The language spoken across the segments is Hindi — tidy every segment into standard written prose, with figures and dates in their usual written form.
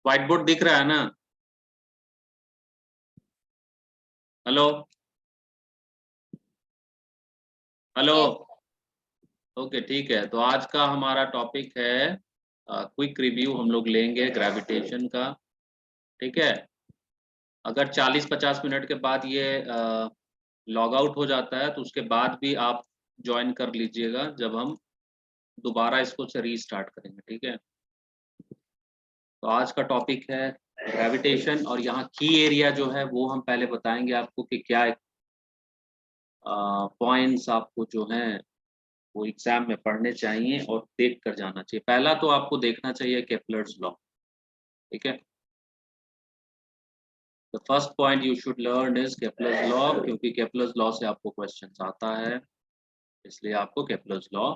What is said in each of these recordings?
व्हाइट बोर्ड दिख रहा है ना? Hello hello. ओके ठीक है, तो आज का हमारा टॉपिक है क्विक रिव्यू हम लोग लेंगे ग्रेविटेशन का। ठीक है, अगर 40-50 मिनट के बाद ये लॉग आउट हो जाता है तो उसके बाद भी आप ज्वाइन कर लीजिएगा जब हम दोबारा इसको से रीस्टार्ट करेंगे। ठीक है, तो आज का टॉपिक है ग्रेविटेशन और यहाँ की एरिया जो है वो हम पहले बताएंगे आपको कि क्या पॉइंट्स आपको जो हैं वो एग्जाम में पढ़ने चाहिए और देख कर जाना चाहिए। पहला तो आपको देखना चाहिए केपलर्स लॉ। ठीक है, the first point you should learn is Kepler's law, क्योंकि केपलर्स लॉ से आपको क्वेश्चन आता है, इसलिए आपको केपलर्स लॉ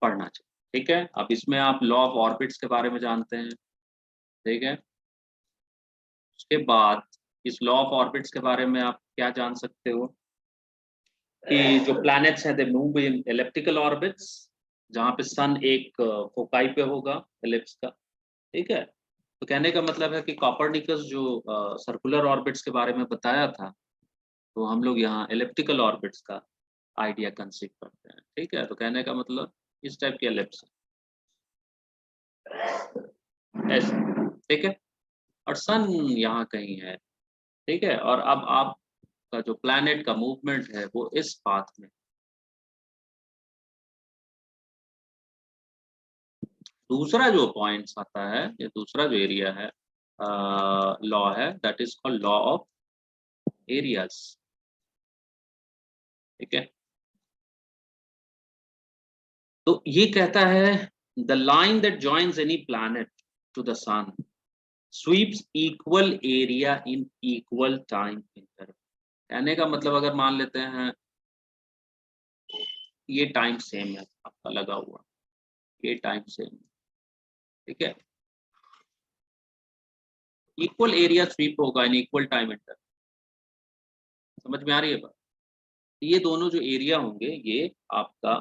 पढ़ना चाहिए। ठीक है, अब इसमें आप लॉ ऑफ ऑर्बिट्स के बारे में जानते हैं। ठीक है, उसके बाद इस लॉ ऑफ ऑर्बिट्स के बारे में आप क्या जान सकते हो कि जो प्लैनेट्स हैं they move in elliptical orbits, जहाँ पे सन एक फोकाई पे होगा एलिप्स का। ठीक है, तो कहने का मतलब है कि कॉपरनिकस जो सर्कुलर ऑर्बिट्स के बारे में बताया था, तो हम लोग यहाँ एलिप्टिकल ऑर्बिट्स का आइडिया कंसीव करते हैं। ठीक है, तो कहने का मतलब इस टाइप की एलिप्स ऐसे। ठीक है, और सन यहाँ कहीं है। ठीक है, और अब आपका जो प्लैनेट का मूवमेंट है वो इस पाथ में। दूसरा जो पॉइंट्स आता है, ये दूसरा जो एरिया है लॉ है, that is called law of areas. ठीक है, तो ये कहता है the line that joins any planet to the sun sweeps equal area in equal time interval. कहने का मतलब अगर मान लेते हैं ये टाइम सेम है आपका लगा हुआ, ये टाइम सेम है। ठीक है, इक्वल एरिया स्वीप होगा इन इक्वल टाइम इंटरवल। समझ में आ रही है बात? ये दोनों जो एरिया होंगे ये आपका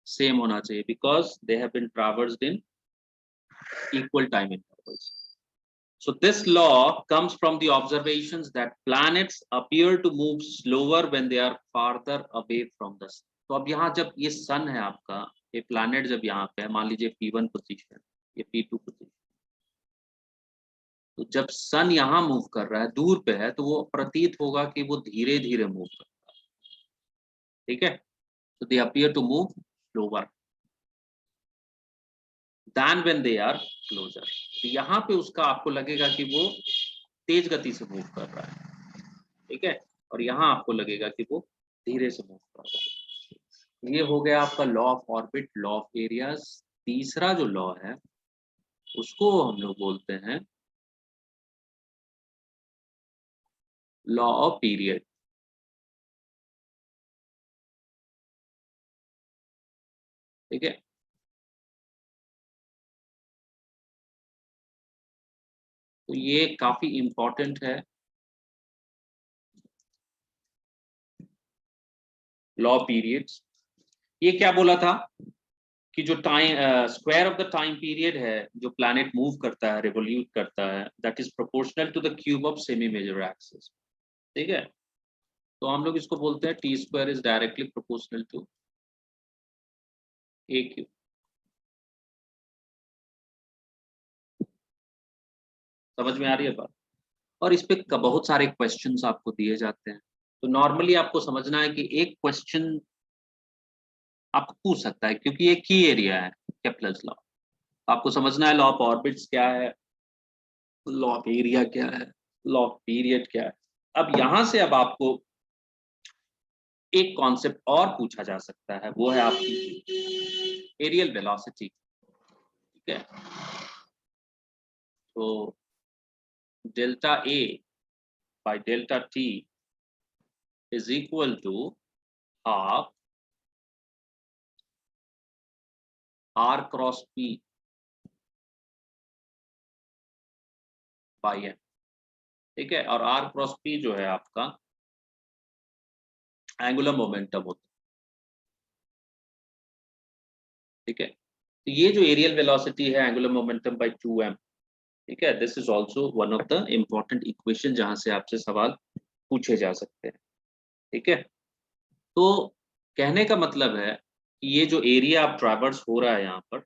सेम होना चाहिए, because they have been traversed in equal time intervals. So this law comes from the observations that planets appear to move slower when they are farther away from the sun. तो अब यहाँ जब ये सन है आपका, ये प्लैनेट जब यहाँ पे है, मान लीजिए P1 पोजीशन, ये P2 पोजीशन, तो जब सन यहाँ मूव कर रहा है, दूर पे है, तो वो प्रतीत होगा कि वो धीरे धीरे मूव कर रहा है। ठीक है, तो they appear to move slower than when they are closer. तो यहाँ पे उसका आपको लगेगा कि वो तेज गति से मूव कर रहा है। ठीक है, और यहाँ आपको लगेगा कि वो धीरे से मूव कर रहा है। ये हो गया आपका law of orbit, law of areas. तीसरा जो लॉ है उसको हम लोग बोलते हैं लॉ ऑफ पीरियड। ठीक है, तो ये काफी इंपॉर्टेंट है लॉ पीरियड्स। ये क्या बोला था कि जो time square of the time period है, जो प्लैनेट मूव करता है, रिवोल्यूट करता है, that is proportional to the cube of semi major axis. ठीक है, तो हम लोग इसको बोलते हैं T square is directly proportional to A cube. समझ में आ रही है बात? और इस पे बहुत सारे क्वेश्चंस आपको दिए जाते हैं, तो नॉर्मली आपको समझना है कि एक क्वेश्चन आपको पूछ सकता है, क्योंकि ये की एरिया है केप्लर्स लॉ। आपको समझना है लॉ ऑफ ऑर्बिट्स क्या है, लॉ ऑफ एरिया क्या है, लॉ ऑफ पीरियड क्या है। अब यहां से अब आपको एक कॉन्सेप्ट और पूछा जा सकता है, वो है आपकी एरियल वेलोसिटी। ठीक है, तो delta A by delta T is equal to half R cross P by M. ठीक है, और आर क्रॉस पी जो है आपका एंगुलर मोमेंटम होता है। ठीक है, तो ये जो एरियल वेलोसिटी है एंगुलर मोमेंटम बाई 2m, ठीक है, this is also one of the important equation जहां से आपसे सवाल पूछे जा सकते हैं। ठीक है, तो कहने का मतलब है कि ये जो एरिया आप ट्रैवर्स हो रहा है यहाँ पर,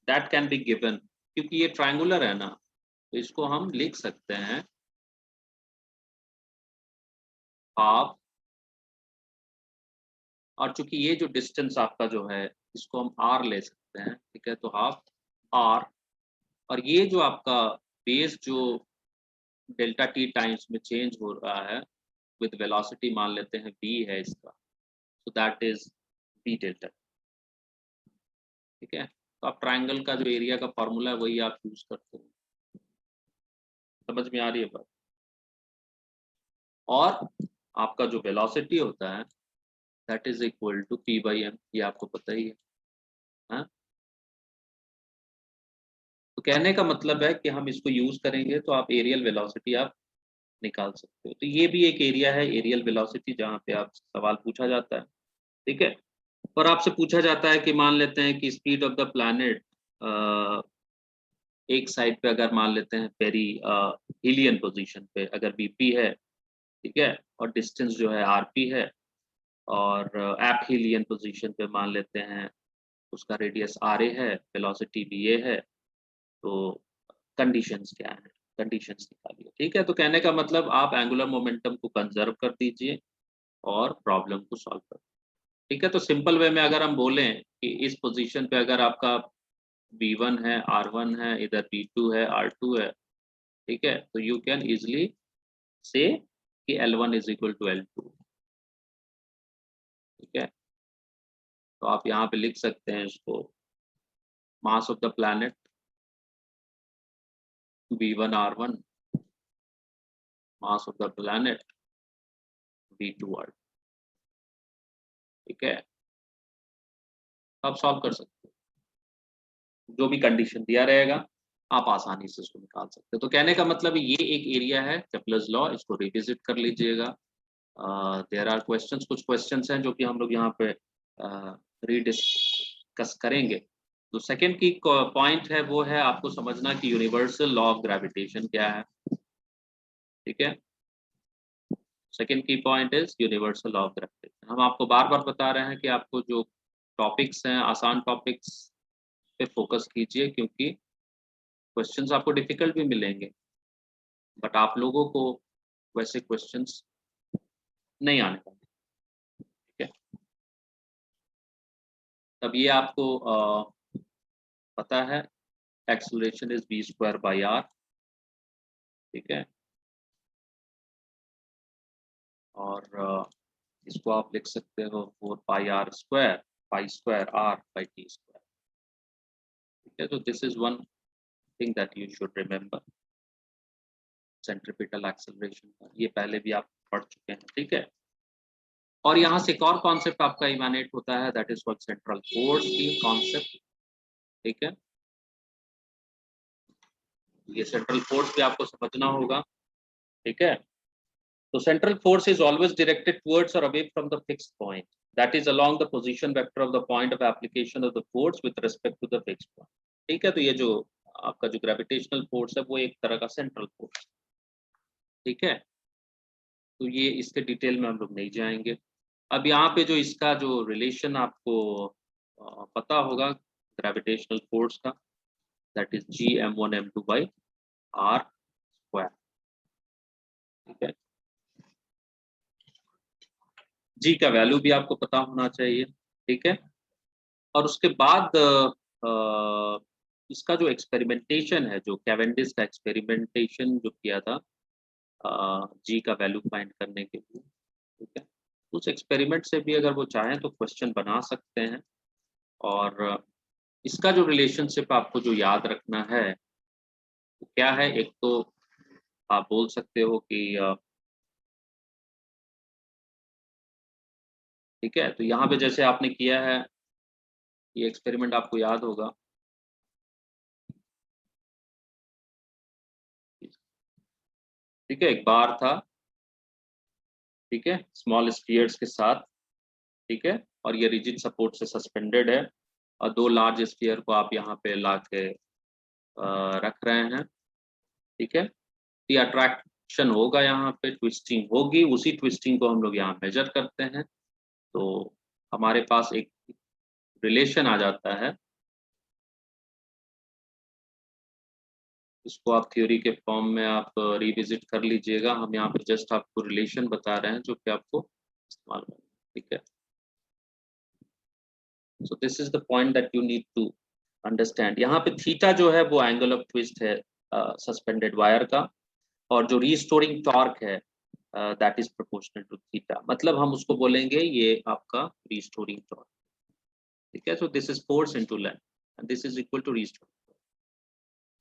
दैट कैन बी गिवन, क्योंकि ये ट्रायंगुलर है ना, तो इसको हम लिख सकते हैं हाफ, और चूंकि ये जो डिस्टेंस आपका जो है इसको हम आर ले सकते हैं। ठीक है, तो हाफ आर, और ये जो आपका बेस जो डेल्टा टी टाइम्स में चेंज हो रहा है विद वेलोसिटी, मान लेते हैं v है इसका, so that is v delta. ठीक है, तो आप ट्रायंगल का जो एरिया का फॉर्मूला है वही आप यूज करते हैं। समझ में आ रही है बात? और आपका जो वेलोसिटी होता है that is equal to p/m, ये आपको पता ही है। हाँ? तो कहने का मतलब है कि हम इसको यूज करेंगे तो आप एरियल वेलोसिटी आप निकाल सकते हो। तो ये भी एक एरिया है, एरियल वेलोसिटी, जहाँ पे आप सवाल पूछा जाता है। ठीक है, और आपसे पूछा जाता है कि मान लेते हैं कि स्पीड ऑफ द प्लैनेट एक साइड पे अगर मान लेते हैं पेरी हिलियन पोजीशन पे अगर बीपी है, ठीक है, और डिस्टेंस जो है आरपी है, और एप हिलियन पोजीशन पे मान लेते हैं उसका रेडियस आर ए है, वेलोसिटी भी ए है, तो कंडीशंस क्या है, कंडीशंस निकालिए। ठीक है, तो कहने का मतलब आप एंगुलर मोमेंटम को कंजर्व कर दीजिए और प्रॉब्लम को सॉल्व कर। ठीक है, तो सिंपल वे में अगर हम बोलें कि इस पोजीशन पे अगर आपका v1 है, r1 है, इधर v2 है, r2 है, ठीक है, तो यू कैन इजिली से कि L1 is equal to L2। ठीक है, तो आप यहाँ पे लिख सकते हैं इसको, mass of the planet v1 r1, mass of the planet v2 r2। ठीक है, आप सॉल्व कर सकते हो, जो भी कंडीशन दिया रहेगा आप आसानी से इसको निकाल सकते हो। तो कहने का मतलब ये एक एरिया है केप्लर्स लॉ, इसको रिविजिट कर लीजिएगा। देयर आर क्वेश्चंस, कुछ क्वेश्चंस हैं जो कि हम लोग यहाँ पे रीडिस्कस करेंगे। तो सेकंड की पॉइंट है वो है आपको समझना कि यूनिवर्सल लॉ ऑफ ग्रेविटेशन क्या है। ठीक है, सेकंड की point is universal law of gravitation. हम आपको बार बार बता रहे हैं कि आपको जो टॉपिक्स हैं आसान टॉपिक्स पे फोकस कीजिए, क्योंकि क्वेश्चंस आपको डिफिकल्ट भी मिलेंगे, बट आप लोगों को वैसे क्वेश्चंस नहीं आने वाले। ठीक है, तब ये आपको पता है एक्सेलरेशन इज v²/r। ठीक है, और इसको आप लिख सकते हो 4πr², π²r/t²। ठीक है, तो this is one thing that you should remember, centripetal acceleration का, ये पहले भी आप पढ़ चुके हैं। ठीक है, और यहाँ से एक और कॉन्सेप्ट आपका इमेनेट होता है, that is called central force की कॉन्सेप्ट। ठीक है, ये सेंट्रल फोर्स भी आपको समझना होगा। ठीक है, तो central force is always directed towards or away from the fixed point, that is along the position vector of the point of application of the force with respect to the fixed point। ठीक है, तो ये जो आपका जो ग्रेविटेशनल फोर्स है वो एक तरह का सेंट्रल फोर्स। ठीक है, तो ये इसके डिटेल में हम लोग नहीं जाएंगे। अब यहाँ पे जो इसका जो रिलेशन आपको पता होगा ग्रेविटेशनल फोर्स का, दैट इज Gm1m2/r²। ठीक है, जी का वैल्यू भी आपको पता होना चाहिए। ठीक है, और उसके बाद इसका जो एक्सपेरिमेंटेशन है, जो कैवेंडिश का एक्सपेरिमेंटेशन जो किया था जी का वैल्यू फाइंड करने के लिए। ठीक है, उस एक्सपेरिमेंट से भी अगर वो चाहें तो क्वेश्चन बना सकते हैं। और इसका जो रिलेशनशिप आपको जो याद रखना है वो क्या है, एक तो आप बोल सकते हो कि ठीक है, तो यहाँ पे जैसे आपने किया है ये एक्सपेरिमेंट आपको याद होगा। ठीक है, एक बार था, ठीक है, स्मॉल स्फीयर्स के साथ। ठीक है, और ये रिजिड सपोर्ट से सस्पेंडेड है, और दो लार्ज स्फीयर को आप यहाँ पे ला के रख रहे हैं। ठीक है। ये अट्रैक्शन होगा, यहाँ पे ट्विस्टिंग होगी, उसी ट्विस्टिंग को हम लोग यहाँ मेजर करते हैं, तो हमारे पास एक रिलेशन आ जाता है। इसको आप थ्योरी के फॉर्म में आप रिविजिट कर लीजिएगा, हम यहाँ पे जस्ट आपको रिलेशन बता रहे हैं जो कि आपको इस्तेमाल करना है, ठीक है। So this is the point that you need to understand. यहाँ पे थीटा जो है वो एंगल ऑफ ट्विस्ट है सस्पेंडेड वायर का, और जो रीस्टोरिंग टॉर्क है that is proportional to theta, मतलब हम उसको बोलेंगे ये आपका रीस्टोरिंग टॉर्क, ठीक है। So this is force into length and this is equal to restoring.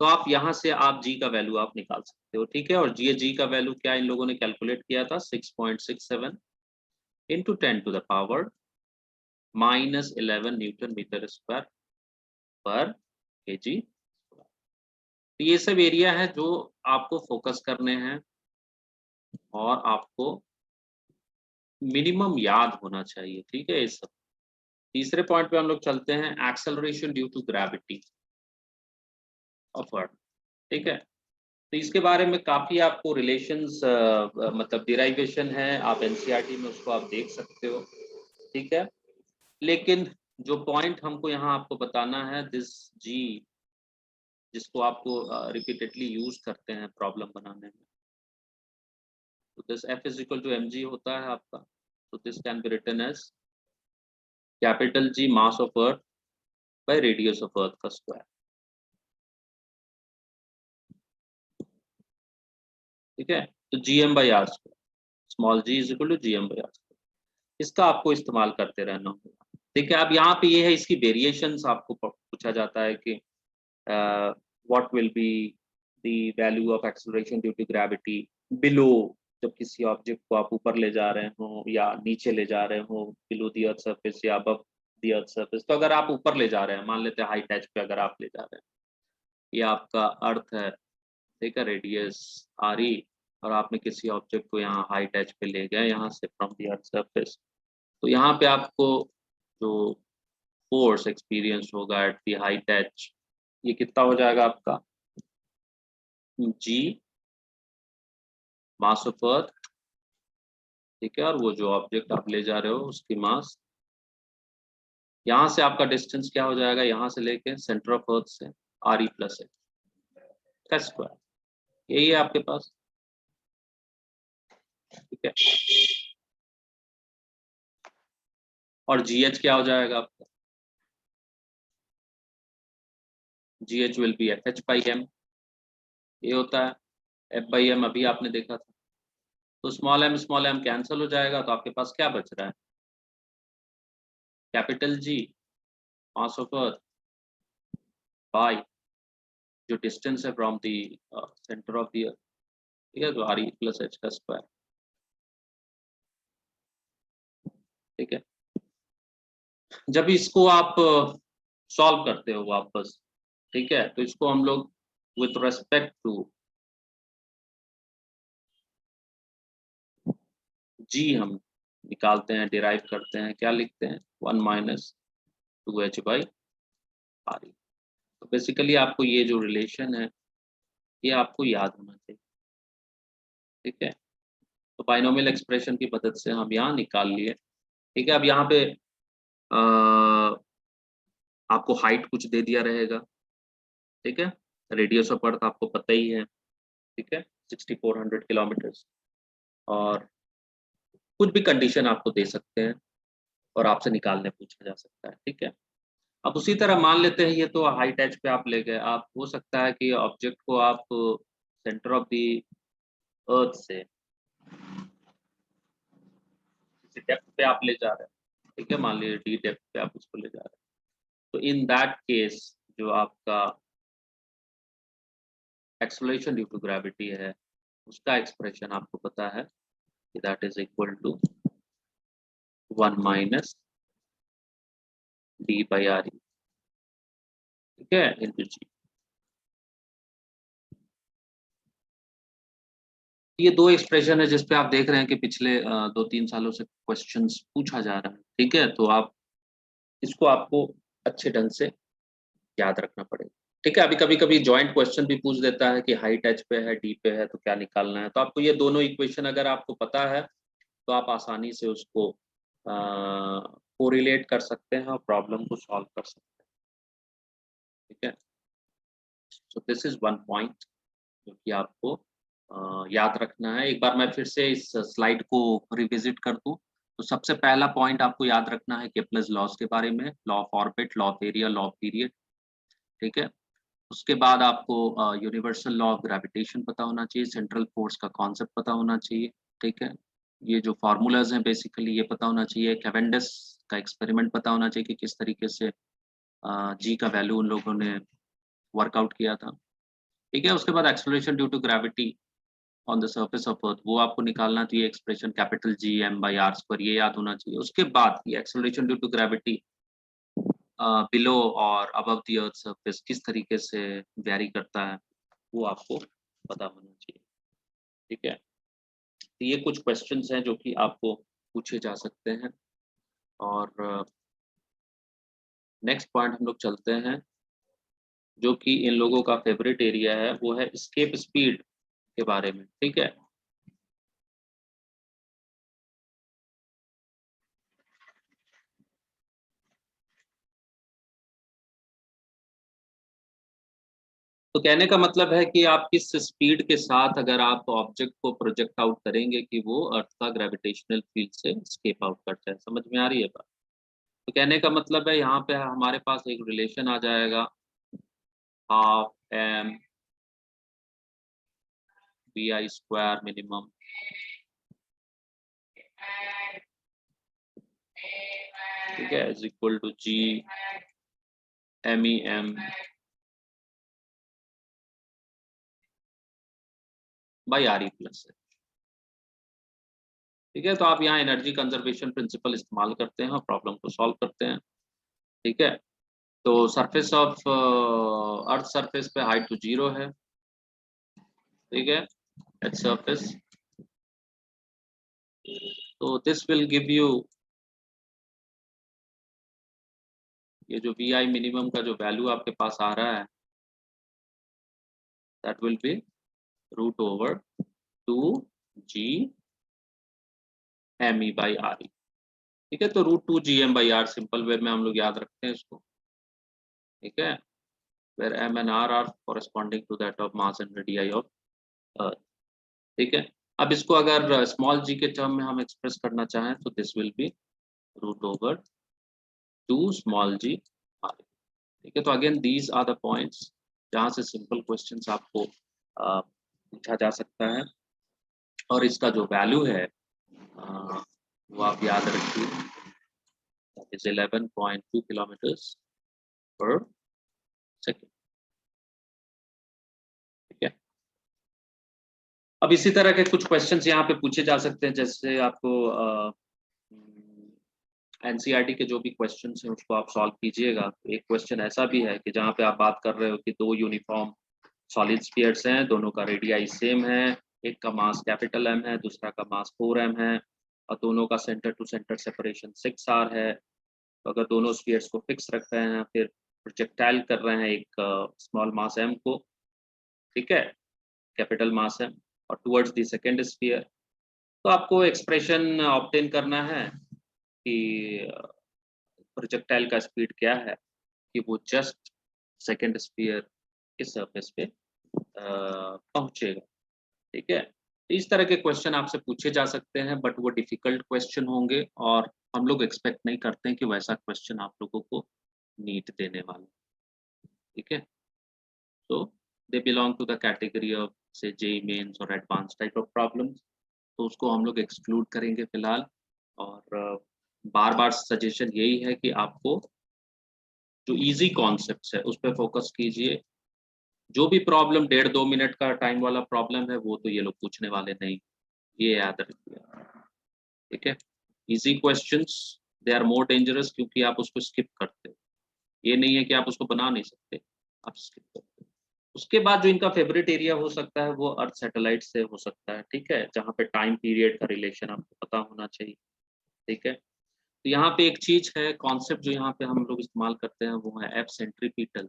तो आप यहाँ से आप जी का वैल्यू आप निकाल सकते हो, ठीक है। और जी का वैल्यू क्या इन लोगों ने कैलकुलेट किया था, 6.67 into 10 to the power -11 newton metre square पर केजी। तो ये सब एरिया है जो आपको फोकस करने हैं और आपको मिनिमम याद होना चाहिए, ठीक है। ये सब तीसरे पॉइंट पे हम लोग चलते हैं, acceleration due to gravity of earth, ठीक है। तो इसके बारे में काफी आपको रिलेशंस मतलब डिराइवेशन है, आप एनसीईआरटी में उसको आप देख सकते हो, ठीक है। लेकिन जो पॉइंट हमको यहाँ आपको बताना है, दिस जी जिसको आपको रिपीटेडली यूज करते हैं प्रॉब्लम बनाने में, तो this F is equal to M G होता है आपका। तो this can be written as capital G mass of earth by radius of earth का स्क्वायर, ठीक है। तो G M by R square, small G is equal to G M by R square, इसका आपको इस्तेमाल करते रहना होगा, ठीक है। अब यहाँ पे ये है, इसकी वेरिएशंस आपको पूछा जाता है कि what will be the value of acceleration due to gravity below, जब किसी ऑब्जेक्ट को आप ऊपर ले जा रहे हो या नीचे ले जा रहे हो, बिलो द अर्थ सरफेस या अबव द अर्थ सरफेस। तो अगर आप ऊपर ले जा रहे हैं, मान लेते हैं हाई टच पे अगर आप ले जा रहे हैं, ये आपका अर्थ है, ठीक है, रेडियस आर ई, और आपने किसी ऑब्जेक्ट को यहाँ हाई टच पे ले गए यहाँ से फ्रॉम द अर्थ सरफेस, तो यहाँ पे आपको जो फोर्स एक्सपीरियंस होगा एट द हाई टच, ये कितना हो जाएगा आपका, जी मास ऑफ अर्थ, ठीक है। और वो जो ऑब्जेक्ट आप ले जा रहे हो उसकी मास, यहाँ से आपका डिस्टेंस क्या हो जाएगा, यहाँ से लेके सेंटर ऑफ अर्थ से आर ई प्लस एच का स्क्वायर, यही है आपके पास, ठीक है। और जी एच क्या हो जाएगा आपका, G H will be F H by M, ये होता है एफ बाई एम, अभी आपने देखा था। तो स्मॉल एम कैंसिल हो जाएगा, तो आपके पास क्या बच रहा है, capital G mass of earth by जो डिस्टेंस है from the centre of the earth, ठीक है, तो आर ई प्लस एच का स्क्वायर, ठीक है। जब इसको आप सॉल्व करते हो वापस, ठीक है, तो इसको हम लोग विथ रेस्पेक्ट टू जी हम निकालते हैं, डिराइव करते हैं, क्या लिखते हैं, 1 माइनस 2h बाई आर ई। तो बेसिकली आपको ये जो रिलेशन है ये आपको याद होना चाहिए, ठीक है। तो बाइनोमियल एक्सप्रेशन की मदद से हम यहाँ निकाल लिए, ठीक है। अब यहाँ पे आपको हाइट कुछ दे दिया रहेगा, ठीक है, रेडियस ऑफ अर्थ आपको पता ही है, ठीक है, 6400 किलोमीटर, और कुछ भी कंडीशन आपको दे सकते हैं और आपसे निकालने पूछा जा सकता है, ठीक है। अब उसी तरह मान लेते हैं ये तो हाई टच पे आप ले गए, आप हो सकता है कि ऑब्जेक्ट को आप सेंटर ऑफ द अर्थ से किसी डेप्थ पे आप ले जा रहे हैं, ठीक है, मान लीजिए डी डेप्थ पे आप उसको ले जा रहे हैं, तो इन दैट केस जो आपका एक्सेलरेशन ड्यू टू ग्रेविटी है उसका एक्सप्रेशन आपको पता है कि that is equal to 1 minus D by R E, ठीक है, इंटू जी। ये दो एक्सप्रेशन है जिसपे आप देख रहे हैं कि पिछले 2-3 सालों से क्वेश्चंस पूछा जा रहा है, ठीक है। तो आप इसको आपको अच्छे ढंग से याद रखना पड़ेगा। ठीक है। अभी कभी कभी जॉइंट क्वेश्चन भी पूछ देता है कि हाइट एच पे है, डी पे है, तो क्या निकालना है। तो आपको ये दोनों इक्वेशन अगर आपको पता है तो आप आसानी से उसको कोरिलेट कर सकते हैं और प्रॉब्लम को सॉल्व कर सकते हैं। ठीक है। So this is one point जो कि आपको याद रखना है। एक बार मैं फिर से इस स्लाइड को रिविजिट कर दूं, तो सबसे पहला पॉइंट आपको याद रखना है केप्लर्स लॉज के बारे में, law of orbit, law of area, law of period. ठीक है। उसके बाद आपको यूनिवर्सल लॉ ऑफ ग्रेविटेशन पता होना चाहिए, सेंट्रल फोर्स का कॉन्सेप्ट पता होना चाहिए। ठीक है। ये जो फार्मूलाज हैं बेसिकली ये पता होना चाहिए। कैवेंडिश का एक्सपेरिमेंट पता होना चाहिए कि किस तरीके से जी का वैल्यू उन लोगों ने वर्कआउट किया था। ठीक है। उसके बाद acceleration due to gravity on the surface of earth, वो आपको निकालना चाहिए expression capital G M by R square, ये याद होना चाहिए। उसके बाद ये acceleration due to gravity below और अबव द अर्थ सरफेस किस तरीके से वेरी करता है वो आपको पता होना चाहिए। ठीक है। तो ये कुछ क्वेश्चंस हैं जो कि आपको पूछे जा सकते हैं। और नेक्स्ट पॉइंट हम लोग चलते हैं, जो कि इन लोगों का फेवरेट एरिया है, वो है एस्केप स्पीड के बारे में। ठीक है। तो कहने का मतलब है कि आप किस स्पीड के साथ अगर आप ऑब्जेक्ट को प्रोजेक्ट आउट करेंगे कि वो अर्थ का ग्रेविटेशनल फील्ड से स्केप आउट कर जाए। समझ में आ रही है बात? तो कहने का मतलब है यहाँ पे हमारे पास एक रिलेशन आ जाएगा, half M B I square minimum ठीक है is equal to G M E M by R E plus है। ठीक है। तो आप यहाँ एनर्जी कंजर्वेशन प्रिंसिपल इस्तेमाल करते हैं और प्रॉब्लम को सॉल्व करते हैं। ठीक है। तो सरफेस ऑफ अर्थ सरफेस पे हाइट तो 0 है। ठीक है। एट सरफेस, तो दिस विल गिव यू ये जो वी आई मिनिमम का जो वैल्यू आपके पास आ रहा है, that will be root over 2 G M E by R E. ठीक है। तो root 2 GM by R simple way में हम लोग याद रखते हैं इसको। ठीक है। Where M and R R corresponding to that of mass and radii of earth. ठीक है। अब इसको अगर स्मॉल जी के टर्म में हम एक्सप्रेस करना चाहें तो this will be root over 2 small g R. ठीक है। तो again these are the points जहाँ से सिंपल क्वेश्चंस आपको पूछा जा सकता है। और इसका जो वैल्यू है वो आप याद रखिए, दैट इज 11.2 किलोमीटर्स पर सेकेंड। ठीक है। अब इसी तरह के कुछ क्वेश्चंस यहाँ पे पूछे जा सकते हैं, जैसे आपको एनसीईआरटी के जो भी क्वेश्चंस हैं उसको आप सॉल्व कीजिएगा। तो एक क्वेश्चन ऐसा भी है कि जहाँ पे आप बात कर रहे हो कि दो यूनिफॉर्म सॉलिड स्फीयर्स हैं, दोनों का रेडियाई सेम है, एक का मास कैपिटल एम है, दूसरा का मास 4m है, और दोनों का centre to centre separation 6r है। तो अगर दोनों स्फीयर्स को फिक्स रख रहे हैं, फिर प्रोजेक्टाइल कर रहे हैं एक स्मॉल मास m को, ठीक है, कैपिटल मास m, और टुवर्ड्स द सेकेंड स्फीयर, तो आपको एक्सप्रेशन ऑब्टेन करना है कि प्रोजेक्टाइल का स्पीड क्या है कि वो जस्ट सेकेंड स्फीयर के सरफेस पे पहुंचेगा। ठीक है। इस तरह के क्वेश्चन आपसे पूछे जा सकते हैं, बट वो डिफिकल्ट क्वेश्चन होंगे और हम लोग एक्सपेक्ट नहीं करते हैं कि वैसा क्वेश्चन आप लोगों को नीट देने वाला। ठीक है। तो they belong to the category of say JEE Mains और एडवांस टाइप ऑफ प्रॉब्लम्स, तो उसको हम लोग एक्सक्लूड करेंगे फिलहाल। और बार बार सजेशन यही है कि आपको जो इजी कॉन्सेप्ट्स है उस पर फोकस कीजिए। जो भी प्रॉब्लम 1.5-2 मिनट का टाइम वाला प्रॉब्लम है वो तो ये लोग पूछने वाले नहीं, ये याद रखिए। ठीक है। Easy questions they are more dangerous, क्योंकि आप उसको स्किप करते हो। ये नहीं है कि आप उसको बना नहीं सकते, आप स्किप करते हो। उसके बाद जो इनका फेवरेट एरिया हो सकता है वो अर्थ सैटेलाइट से हो सकता है। ठीक है। जहाँ पे टाइम पीरियड का रिलेशन आपको पता होना चाहिए। ठीक है। तो यहाँ पे एक चीज है, कॉन्सेप्ट जो यहाँ पे हम लोग इस्तेमाल करते हैं वो है एफ सेंट्रीपिटल।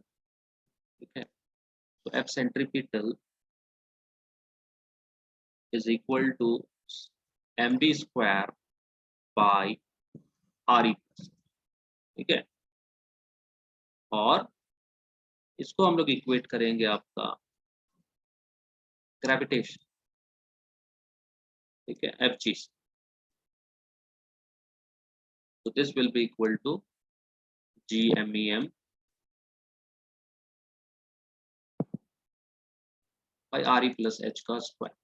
ठीक है, तो F centripetal is equal to mv square by RE, ठीक है, और इसको हम लोग इक्वेट करेंगे आपका ग्रेविटेशन, ठीक है, Fg, तो this will be equal to Gmem by RE plus H का स्क्वायर,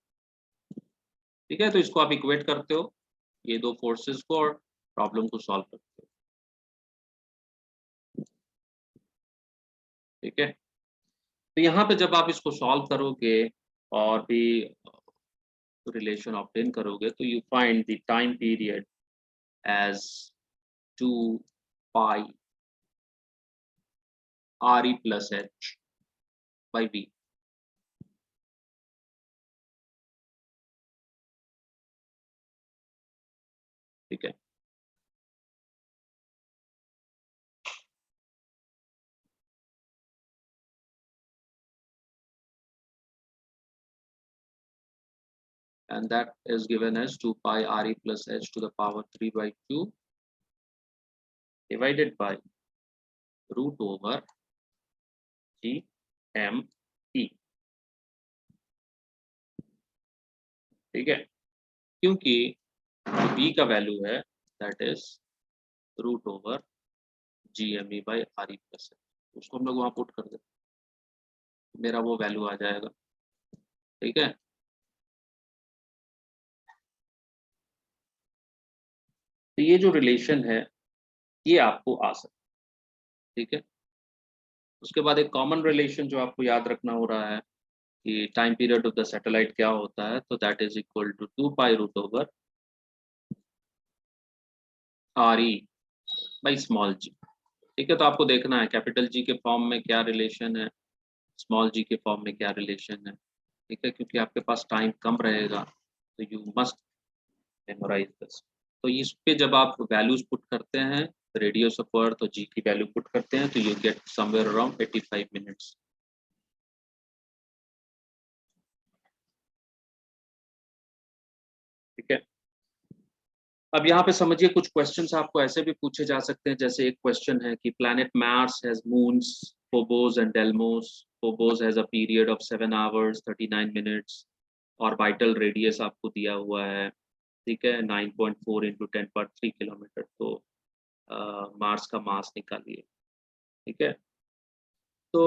ठीक है। तो इसको आप इक्वेट करते हो ये दो फोर्सेस को और प्रॉब्लम को सॉल्व करते हो, ठीक है। तो यहाँ पे जब आप इसको सॉल्व करोगे और भी रिलेशन ऑब्टेन करोगे तो you find the time period as 2 pi RE plus H by V, ठीक है। And that is given as 2 pi RE plus H to the power 3 by 2 divided by root over GME, ठीक है, क्योंकि B का वैल्यू है that is root over GME by RE plus H, उसको हम लोग वहां पुट कर देते, मेरा वो वैल्यू आ जाएगा, ठीक है। तो ये जो रिलेशन है ये आपको आ सकता है, ठीक है। उसके बाद एक कॉमन रिलेशन जो आपको याद रखना हो रहा है कि time period of the satellite क्या होता है, तो that is equal to 2 pi root over RE by small g, ठीक है। तो आपको देखना है कैपिटल G के फॉर्म में क्या रिलेशन है, स्मॉल g के फॉर्म में क्या रिलेशन है, ठीक है, क्योंकि आपके पास टाइम कम रहेगा तो यू मस्ट मेमोराइज दिस। तो इस पे जब आप वैल्यूज पुट करते हैं रेडियस ऑफ अर्थ और जी की वैल्यू पुट करते हैं तो you get somewhere around 85 minutes, ठीक है। अब यहाँ पे समझिए कुछ क्वेश्चंस आपको ऐसे भी पूछे जा सकते हैं, जैसे एक क्वेश्चन है कि planet Mars has moons Phobos and Deimos, Phobos has a period of 7 hours 39 minutes, orbital radius आपको दिया हुआ है, ठीक है, 9.4 इंटू 10⁻³ किलोमीटर, तो मार्स का मास निकालिए, ठीक है। तो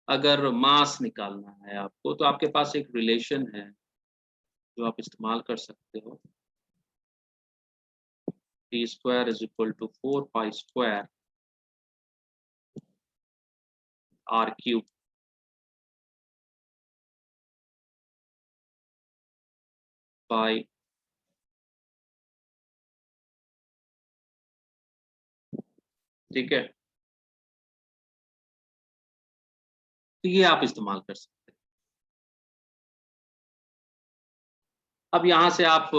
अगर मास निकालना है आपको तो आपके पास एक रिलेशन है जो आप इस्तेमाल कर सकते हो, T square is equal to 4 pi square R cube by ठीक है। तो ये आप इस्तेमाल कर सकते हैं। अब यहाँ से आप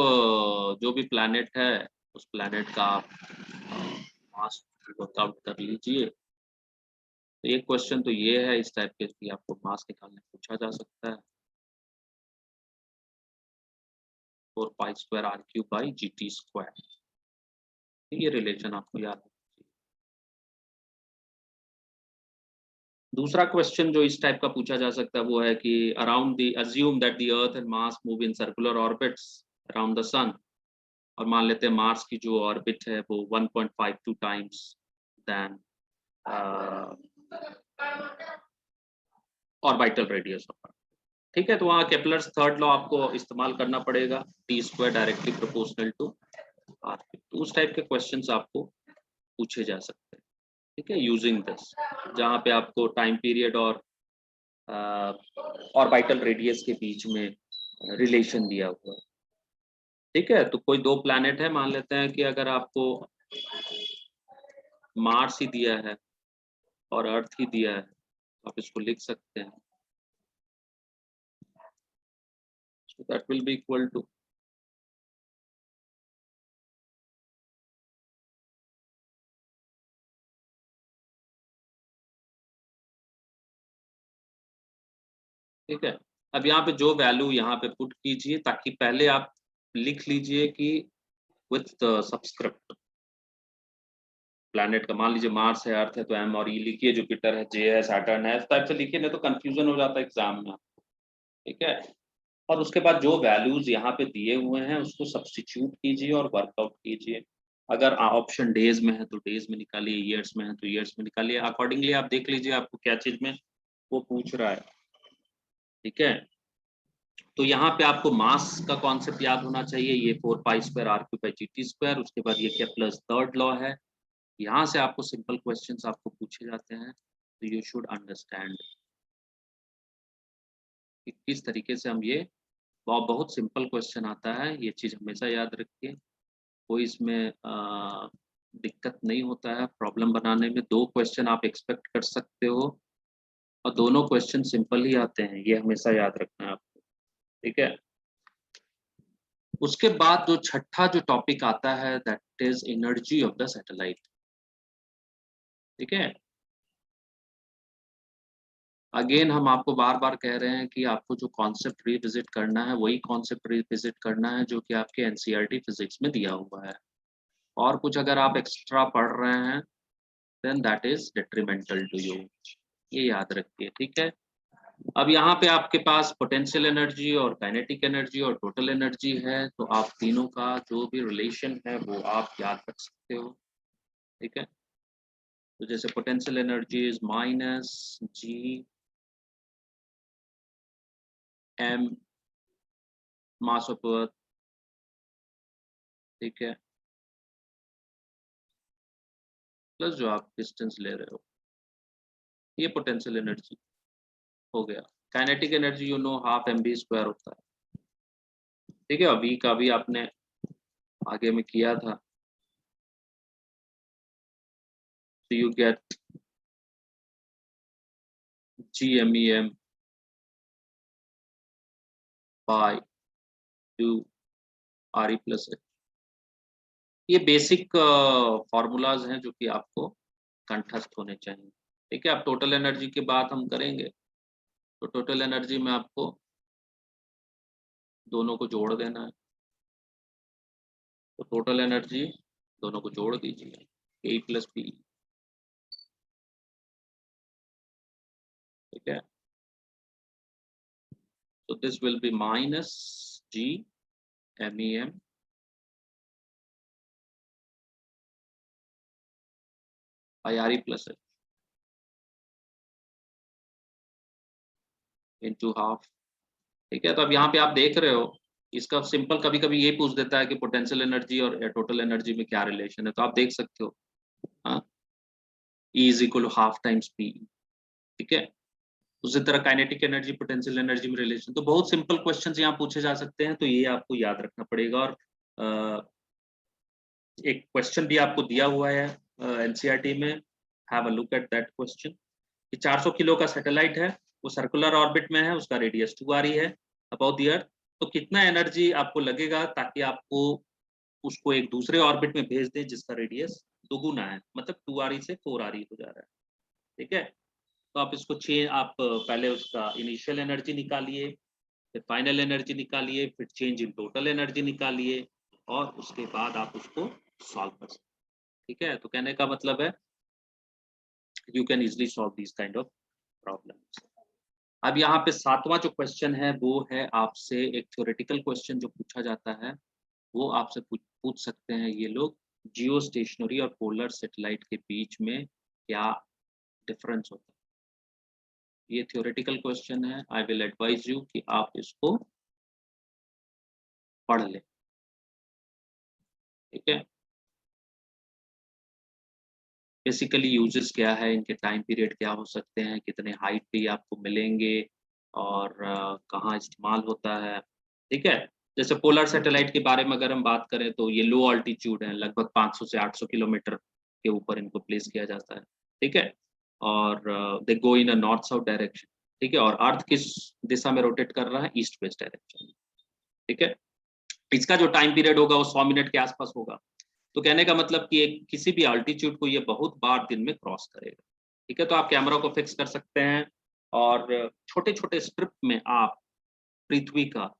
जो भी प्लैनेट है उस प्लैनेट का आप मास वर्कआउट कर लीजिए। तो एक क्वेश्चन तो ये है इस टाइप के कि आपको मास निकालने पूछा जा सकता है, 4 pi square R cube by G T square, ये रिलेशन आपको याद है। दूसरा क्वेश्चन जो इस टाइप का पूछा जा सकता है वो है कि around the assume that the earth and Mars move in circular orbits around the sun, और मान लेते हैं मार्स की जो ऑर्बिट है वो 1.52 times than orbital radius of earth, ठीक है। तो वहाँ केपलर्स थर्ड लॉ आपको इस्तेमाल करना पड़ेगा, T square directly proportional to R, तो उस टाइप के क्वेश्चंस आपको पूछे जा सकते हैं, ठीक है, यूजिंग दिस, जहाँ पे आपको टाइम पीरियड और ऑर्बिटल रेडियस के बीच में रिलेशन दिया हुआ है, ठीक है। तो कोई दो प्लैनेट है, मान लेते हैं कि अगर आपको मार्स ही दिया है और अर्थ ही दिया है तो आप इसको लिख सकते हैं, so that will be equal to ठीक है। अब यहाँ पे जो वैल्यू यहाँ पे पुट कीजिए, ताकि पहले आप लिख लीजिए कि विथ सबस्क्रिप्ट प्लैनेट का, मान लीजिए मार्स है, अर्थ है तो एम और ई लिखिए, जुपिटर है जे है, सैटर्न है, इस टाइप से लिखिए, नहीं तो कंफ्यूजन हो जाता है एग्जाम में। ठीक है। और उसके बाद जो वैल्यूज यहाँ पे दिए हुए हैं उसको सब्स्टिट्यूट कीजिए और वर्कआउट कीजिए। अगर ऑप्शन डेज में है तो डेज में निकालिए, ईयर्स में है तो ईयर्स में निकालिए, अकॉर्डिंगली आप देख लीजिए आपको क्या चीज में वो पूछ रहा है। ठीक है। तो यहाँ पे आपको मास का कॉन्सेप्ट याद होना चाहिए, ये 4π² r³/gt²। उसके बाद ये केप्लर्स थर्ड लॉ है। यहाँ से आपको सिंपल क्वेश्चंस आपको पूछे जाते हैं, तो यू शुड अंडरस्टैंड कि किस तरीके से हम ये बहुत सिंपल क्वेश्चन आता है, ये चीज़ हमेशा याद रखिए। कोई इसमें दिक्कत नहीं होता है प्रॉब्लम बनाने में। 2 क्वेश्चन आप एक्सपेक्ट कर सकते हो और दोनों क्वेश्चन सिंपल ही आते हैं, ये हमेशा याद रखना है आपको। ठीक है। उसके बाद जो छठा जो टॉपिक आता है that is energy of the satellite. ठीक है। अगेन हम आपको बार बार कह रहे हैं कि आपको जो कॉन्सेप्ट रिविजिट करना है वही कॉन्सेप्ट रिविजिट करना है जो कि आपके एनसीईआरटी फिजिक्स में दिया हुआ है। और कुछ अगर आप एक्स्ट्रा पढ़ रहे हैं then that is detrimental to you, ये याद रखिए। ठीक है। अब यहाँ पे आपके पास पोटेंशियल एनर्जी और काइनेटिक एनर्जी और टोटल एनर्जी है, तो आप तीनों का जो भी रिलेशन है वो आप याद रख सकते हो। ठीक है। तो जैसे potential energy is -G m mass of earth. ठीक है। प्लस जो आप डिस्टेंस ले रहे हो, ये पोटेंशियल एनर्जी हो गया। Kinetic energy you know ½ mv² होता है। ठीक है। अभी का भी आपने आगे में किया था, तो you get GMEM by 2 RE+H। ये बेसिक फॉर्मूलाज हैं जो कि आपको कंठस्थ होने चाहिए। ठीक है। अब टोटल एनर्जी की बात हम करेंगे, तो टोटल एनर्जी में आपको दोनों को जोड़ देना है। तो टोटल एनर्जी दोनों को जोड़ दीजिए, A+B। ठीक है। तो this will B -GMEM by RE+H into ½ ठीक है। तो अब यहाँ पे आप देख रहे हो, इसका सिंपल कभी कभी ये पूछ देता है कि पोटेंशियल एनर्जी और टोटल एनर्जी में क्या रिलेशन है, तो आप देख सकते हो E = ½ टाइम्स P। ठीक है। उसी तरह काइनेटिक एनर्जी पोटेंशियल एनर्जी में रिलेशन, तो बहुत सिंपल क्वेश्चंस यहाँ पूछे जा सकते हैं, तो ये आपको याद रखना पड़ेगा। और एक क्वेश्चन भी आपको दिया हुआ है एनसीईआरटी में, have a look at that question. कि 400 किलो का सैटेलाइट है, वो सर्कुलर ऑर्बिट में है, उसका रेडियस 2r है अबाउट द अर्थ। तो कितना एनर्जी आपको लगेगा ताकि आपको उसको एक दूसरे ऑर्बिट में भेज दें जिसका रेडियस दोगुना है, मतलब 2r से 4r हो जा रहा है। ठीक है। तो आप इसको आप पहले उसका इनिशियल एनर्जी निकालिए, फिर फाइनल एनर्जी निकालिए, फिर चेंज इन टोटल एनर्जी निकालिए, और उसके बाद आप उसको सॉल्व कर सकते। ठीक है। तो कहने का मतलब है you can easily solve this kind of problems. अब यहाँ पे 7वां जो क्वेश्चन है वो है आपसे एक थ्योरेटिकल क्वेश्चन जो पूछा जाता है, वो आपसे पूछ सकते हैं ये लोग, जियो स्टेशनरी और पोलर सैटेलाइट के बीच में क्या डिफरेंस होता है। ये थ्योरेटिकल क्वेश्चन है। आई विल एडवाइज यू कि आप इसको पढ़ लें। ठीक है। बेसिकली यूजेस क्या है, इनके टाइम पीरियड क्या हो सकते हैं, कितने हाइट पे आपको मिलेंगे, और कहाँ इस्तेमाल होता है। ठीक है। जैसे पोलर सैटेलाइट के बारे में अगर हम बात करें तो ये लो ऑल्टीट्यूड है, लगभग 500 से 800 किलोमीटर के ऊपर इनको प्लेस किया जाता है। ठीक है। और दे गो इन अ नॉर्थ साउथ डायरेक्शन। ठीक है। और अर्थ किस दिशा में रोटेट कर रहा है, ईस्ट वेस्ट डायरेक्शन। ठीक है। इसका जो टाइम पीरियड होगा वो 100 मिनट के आसपास होगा। तो कहने का मतलब कि एक किसी भी अल्टीट्यूड को ये बहुत बार दिन में क्रॉस करेगा। ठीक है। तो आप कैमरा को फिक्स कर सकते हैं और छोटे छोटे स्ट्रिप में आप पृथ्वी का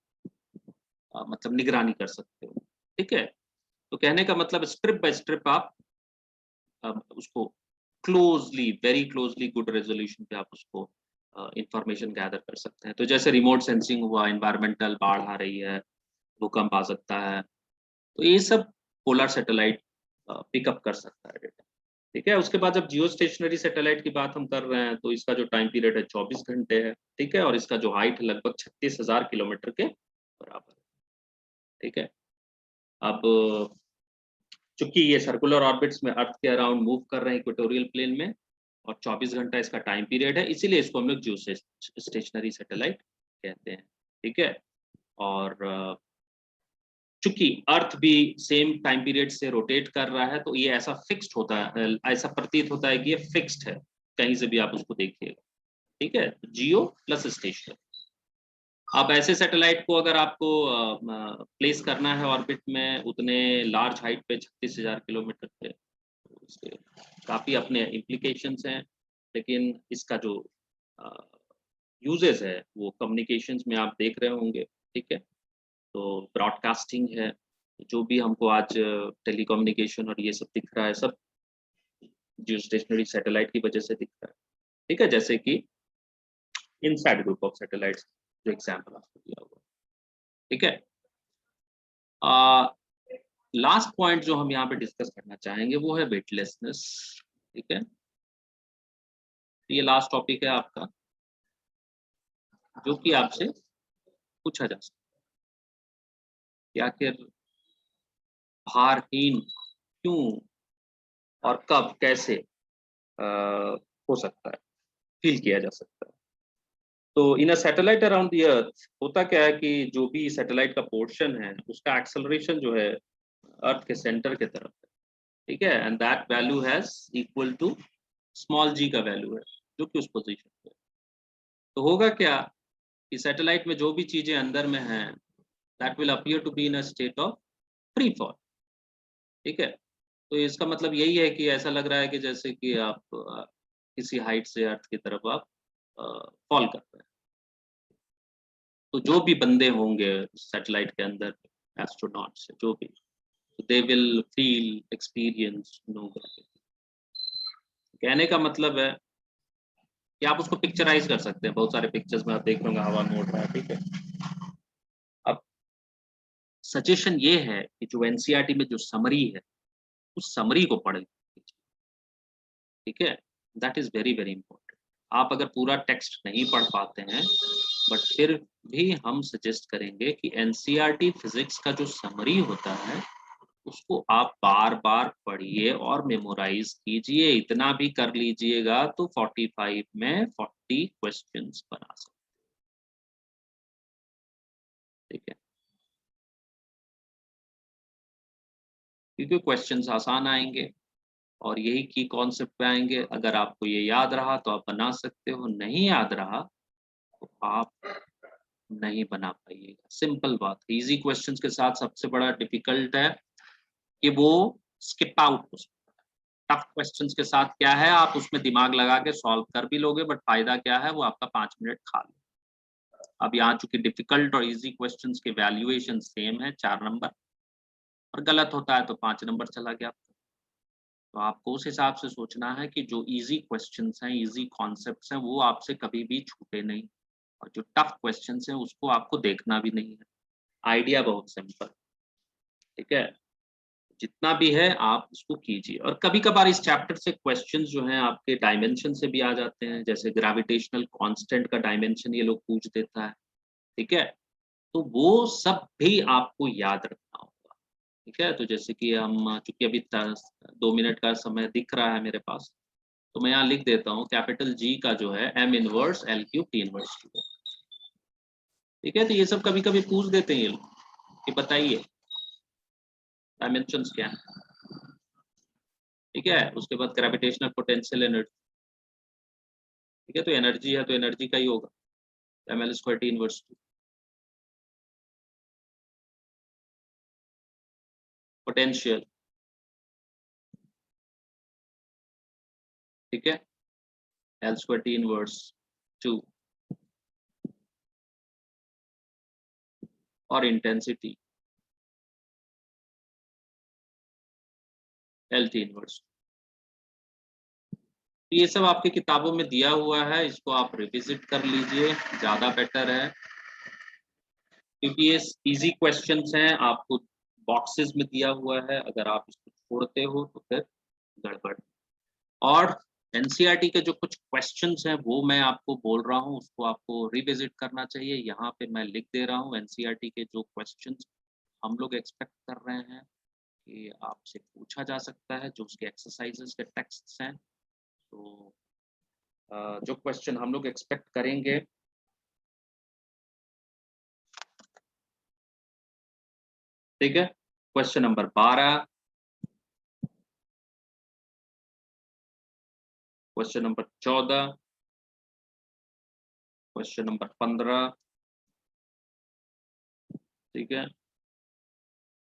मतलब निगरानी कर सकते हो। ठीक है, तो कहने का मतलब स्ट्रिप बाय स्ट्रिप आप उसको closely, very closely, good resolution पे आप उसको इंफॉर्मेशन गैदर कर सकते हैं। तो जैसे रिमोट सेंसिंग हुआ, एनवायरमेंटल, बाढ़ आ रही है, भूकंप आ सकता है, तो ये सब पोलर सैटेलाइट पिकअप कर सकता है डेटा। ठीक है, उसके बाद जब जियो स्टेशनरी सैटेलाइट की बात हम कर रहे हैं तो इसका जो टाइम पीरियड है 24 घंटे है। ठीक है, और इसका जो हाइट है लगभग 36,000 किलोमीटर के बराबर है। ठीक है, अब चूंकि ये सर्कुलर ऑर्बिट्स में अर्थ के अराउंड मूव कर रहे हैं इक्वेटोरियल प्लेन में, और 24 घंटा इसका टाइम पीरियड है, इसीलिए इसको हम लोग जियो स्टेशनरी सैटेलाइट कहते हैं। ठीक है, और चूंकि अर्थ भी सेम टाइम पीरियड से रोटेट कर रहा है, तो ये ऐसा फिक्स्ड होता है, ऐसा प्रतीत होता है कि ये फिक्स्ड है, कहीं से भी आप उसको देखिएगा। ठीक है, जियो प्लस स्टेशनरी। अब ऐसे सैटेलाइट को अगर आपको प्लेस करना है ऑर्बिट में उतने लार्ज हाइट पे 36,000 किलोमीटर पे, तो इसके काफ़ी अपने इम्प्लीकेशंस हैं, लेकिन इसका जो यूजेस है वो कम्युनिकेशंस में आप देख रहे होंगे। ठीक है, तो ब्रॉडकास्टिंग है, जो भी हमको आज टेलीकम्युनिकेशन और ये सब दिख रहा है, सब जियो स्टेशनरी सैटेलाइट की वजह से दिख रहा है। ठीक है, जैसे कि इनसैट ग्रुप ऑफ सैटेलाइट्स जो एग्जाम्पल आपको दिया हुआ। ठीक है, लास्ट पॉइंट जो हम यहाँ पे डिस्कस करना चाहेंगे वो है वेटलेसनेस। ठीक है, तो ये लास्ट टॉपिक है आपका, जो कि आपसे पूछा जा सकता है कि आखिर भारहीन क्यों और कब कैसे हो सकता है, फील किया जा सकता है। तो in a satellite around the earth होता क्या है कि जो भी सैटेलाइट का पोर्शन है उसका एक्सेलरेशन जो है अर्थ के सेंटर के तरफ है। ठीक है, and that value has equal to small G का वैल्यू है जो कि उस पोजीशन पे है। तो होगा क्या कि सैटेलाइट में जो भी चीजें अंदर में हैं that will appear to be in a state of free fall. ठीक है, तो इसका मतलब यही है कि ऐसा लग रहा है कि जैसे कि आप किसी हाइट से अर्थ की तरफ आप फॉल कर रहे हैं। तो जो भी बंदे होंगे सैटेलाइट के अंदर, एस्ट्रोनॉट्स जो भी, they will feel experience no gravity. कहने का मतलब है कि आप उसको पिक्चराइज कर सकते हैं, बहुत सारे पिक्चर्स में आप देख रहे होंगे हवा में उड़ रहा है। ठीक है, अब सजेशन ये है कि जो एनसीईआरटी में जो समरी है उस समरी को पढ़ लीजिए। ठीक है, that is very very important. आप अगर पूरा टेक्स्ट नहीं पढ़ पाते हैं, बट फिर भी हम सजेस्ट करेंगे कि एनसीईआरटी फिजिक्स का जो समरी होता है उसको आप बार बार पढ़िए और मेमोराइज कीजिए। इतना भी कर लीजिएगा तो 45 में 40 क्वेश्चंस बना सकते। ठीक है, क्योंकि क्वेश्चंस आसान आएंगे और यही की कॉन्सेप्ट पे आएंगे। अगर आपको ये याद रहा तो आप बना सकते हो, नहीं याद रहा तो आप नहीं बना पाइएगा। सिंपल बात है। इजी क्वेश्चंस के साथ सबसे बड़ा डिफिकल्ट है कि वो स्किप आउट हो सकता है। टफ क्वेश्चंस के साथ क्या है, आप उसमें दिमाग लगा के सॉल्व कर भी लोगे, बट फायदा क्या है, वो आपका 5 मिनट खा लो। अब यहाँ चूंकि डिफिकल्ट और इजी क्वेश्चंस के वैल्यूएशन सेम है 4 नंबर, और गलत होता है तो 5 नंबर चला गया। तो आपको उस हिसाब से सोचना है कि जो इजी क्वेश्चंस हैं, इजी कॉन्सेप्ट्स हैं, वो आपसे कभी भी छूटे नहीं, और जो टफ क्वेश्चंस हैं उसको आपको देखना भी नहीं है। आइडिया बहुत सिंपल। ठीक है, जितना भी है आप उसको कीजिए। और कभी कभार इस चैप्टर से क्वेश्चंस जो हैं आपके डायमेंशन से भी आ जाते हैं, जैसे ग्रेविटेशनल कांस्टेंट का डायमेंशन ये लोग पूछ देता है। ठीक है, तो वो सब भी आपको याद रखना होगा। ठीक है, तो जैसे कि हम चूंकि अभी 2 मिनट का समय दिख रहा है मेरे पास, तो मैं यहाँ लिख देता हूँ कैपिटल जी का जो है M inverse L cube T inverse Q. ठीक है, तो ये सब कभी कभी पूछ देते हैं ये लोग कि बताइए डायमेंशंस क्या है। ठीक है, उसके बाद ग्रेविटेशनल पोटेंशियल एनर्जी। ठीक है, तो एनर्जी है तो एनर्जी का ही होगा, M L square T inverse two. Potential, ठीक है, एल स्क्वायर टी इनवर्स 2 और इंटेंसिटी LT इनवर्स। तो ये सब आपकी किताबों में दिया हुआ है, इसको आप रिविजिट कर लीजिए, ज़्यादा बेटर है, क्योंकि ये इजी क्वेश्चंस हैं, आपको बॉक्सेस में दिया हुआ है, अगर आप इसको छोड़ते हो तो फिर गड़बड़। और एनसीईआरटी के जो कुछ क्वेश्चंस हैं वो मैं आपको बोल रहा हूँ, उसको आपको रिविजिट करना चाहिए। यहाँ पे मैं लिख दे रहा हूँ एनसीईआरटी के जो क्वेश्चंस हम लोग एक्सपेक्ट कर रहे हैं कि आपसे पूछा जा सकता है, जो उसके एक्सरसाइजेस के टेक्स्ट्स हैं। तो जो क्वेश्चन हम लोग एक्सपेक्ट करेंगे, ठीक है, question number 12, question number 14, question number 15, ठीक है,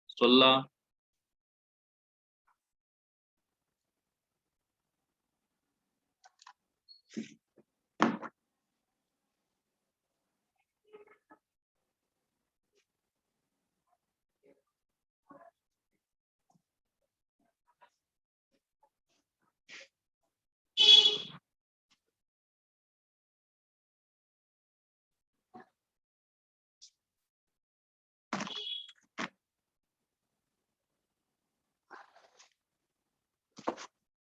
16,